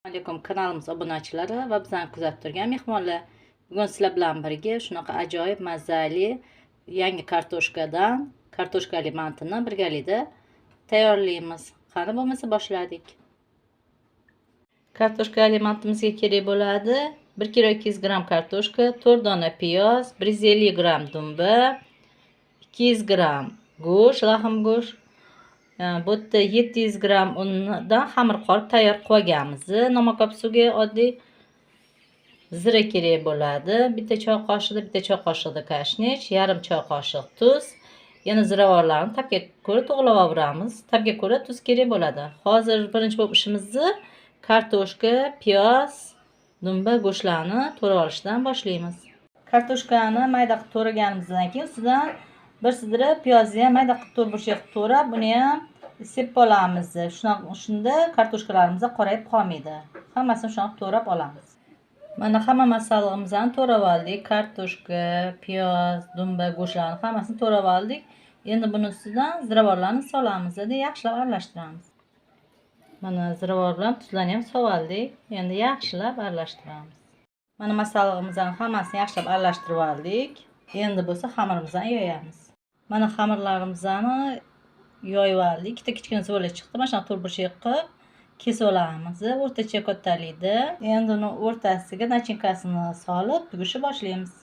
Alaykum kanalimiz obunachilari va bizani kuzatib turgan mehmonlar. Bugun sizlar bilan birga shunaqa ajoyib mazali yangi kartoshkali mantini birgalikda tayyorlaymiz. Qani bo'lmasa boshladik. Kartoshkali mantimizga kerak bo'ladi 1 kg 200 g kartoshka, 4 dona piyoz, 150 g dumba, 200 g go'sht, lahm go'sht. Bu yerda 700 g undan xamir qolib tayyor qilganmiz. Nomakop suvga oddiy zira kerak bo'ladi. Bitta choy qoshiqda bitta choy qoshiqda kashnich, yarim choy qoshiq tuz. Yana ziravorlarni tabga ko'ra to'g'rilab olamiz. Tabga ko'ra tuz kerak bo'ladi. Hozir birinchi bo'lib ishimizni kartoshka, piyoz, dumba go'shtlarni to'g'rab olishdan boshlaymiz. Kartoshkani mayda qilib to'g'raganimizdan keyin ustidan bir sidra piyozni ham mayda qilib to'rtburchak to'g'rab, buni ham sepib olamiz. Shunda kartoshkalarimiz qorayib qolmaydi. Hammasini shunday to'g'rab olamiz. Mana hamma masallig'imizni to'g'rab oldik. Kartoshka, piyoz, dumba go'shtlarni hammasini to'g'rab oldik. Endi buni ustidan ziravorlarni solamiz va yaxshilab aralashtiramiz. Mana ziravor bilan tuzlarni ham solib oldik. Endi yaxshilab aralashtiramiz. Mana masallig'imizni hammasini yaxshilab aralashtirib oldik. Endi bo'lsa xamirimizni yoyamiz. Mana xamirlarimizni yoyib oldik. Ikkita kichkina zo'rlar chiqdi. Mana shunday to'rtburchak qilib kesib olamiz. O'rtacha kattalikda. Endi uni o'rtasiga nachinkasini solib tugishni boshlaymiz.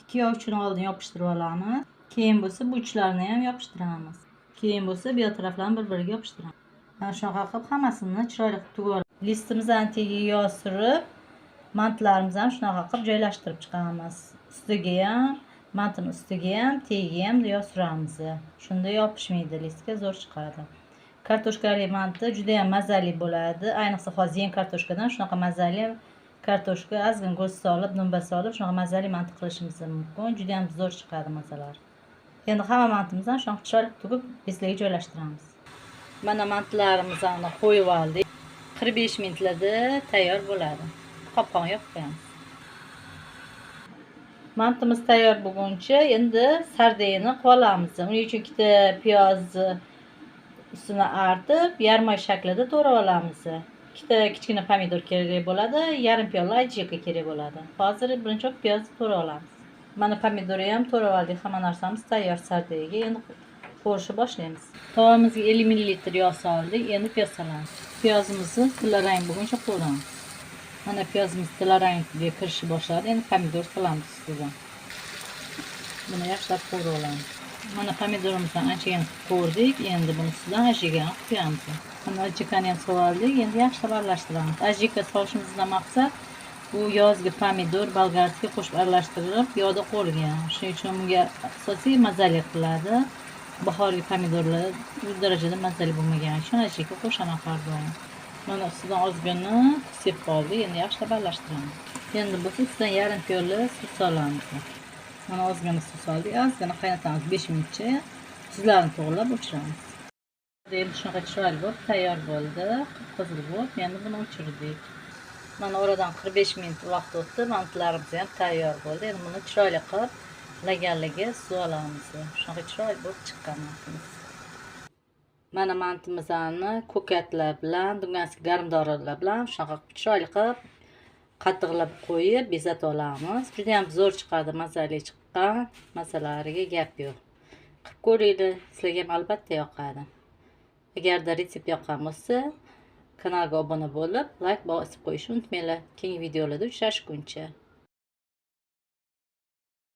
2 yoq uchini oldin yopishtirib olamiz. Keyin bo'lsa bu uchlarni ham yopishtiramiz. Keyin bo'lsa bu taraflarni bir-biriga yopishtiramiz. Mana shunaqa qilib hammasini chiroyli qilib tugib olamiz. Listimizdan tagiga yog' surib, mantlarimizni ham shunaqa qilib joylashtirib chiqamiz. Ustiga ham, mantini ustiga ham, tagiga ham yog' suramiz. Shunda yopishmaydi, listga zo'r chiqadi. Kartoshkali manti juda ham mazali bo'ladi. Ayniqsa hozir yeng kartoshkadan shunaqa mazali kartoshka ozgina go'sht solib, dumba solib, shunaqa mazali manti qilishimiz mumkin. Juda ham zo'r chiqadi mazalar. Endi hamma mantimizni shunaqa chiroyli tugib bezlarga joylashtiramiz. Mana mantlarimizni qo'yib oldik. 45 minutlarda tayyor bo'ladi. Qopqon yoqib qo'yamiz. Mantimiz tayyor bo'lguncha endi sardeyni qilib olamiz. Uning uchun ikkita piyozni ustini artib, yarmoy shaklida to'g'rab olamiz. Ikkita kichkina pomidor kerak bo'ladi, yarim piyola ajika kerak bo'ladi. Hozir birinchi piyozni to'g'rab olamiz. Mana pomidorni ham to'g'rab oldik. Hamma narsamiz tayyor sardeyga. Endi qo'rishni boshlaymiz. Tovamizga 50 ml yog' soldik. Endi piyoz solamiz. Piyozimizni tillarang bo'lguncha qovuramiz. Mana piyozimiz tillarangga kirishni boshladi. Endi pomidor solamiz ustidan. Buni yaxshilab qovurib olamiz. Mana pomidorimizni anchagina qovurdik. Endi buni ustidan ajikani quyamiz. Mana ajikani ham soldik. Endi yaxshilab aralashtiramiz. Ajika solishimizdan maqsad bu yozgi pomidor, bolgarskiy qo'shib aralashtirib yog'da qo'yilgan. Shuning uchun bunga asosiy mazali qiladi. Bahorgi pomidorlar bu darajada mazali bo'lmagan uchun ajika qo'shaman har doim. Mana ustidan ozgina sepib oldik. Endi yaxshilab aralashtiramiz. Endi bu ustidan yarim piyola suv solamiz. Mana ozgina suv soldik. Ozgina qaynatamiz 5 minutcha. Tuzlarni to'g'rilab o'chiramiz. Endi shunaqa chiroyli bo'lib tayyor bo'ldi. Qizil bo'lib, endi buni o'chirdik. Mana oradan 45 minut vaqt o'tdi. Mantlarimiz ham tayyor bo'ldi. Endi buni chiroyli qilib laganligiga suv olamiz. Shunaqa chiroyli bo'lib chiqqan mantimiz. Mana mantimizni ko'katlar bilan, dunganskiy garmdorilar bilan shunaqa chiroyli qilib qattiqlab qo'yib bezatib olamiz. Juda ham zo'r chiqadi, mazali chiqqan. Masalariga gap yo'q. Qilib ko'ringlar, sizlarga ham albatta yoqadi. Agarda retsept yoqqan bo'lsa, kanalga obuna bo'lib, like bosib qo'yishni unutmanglar. Keyingi videolarda uchrashguncha.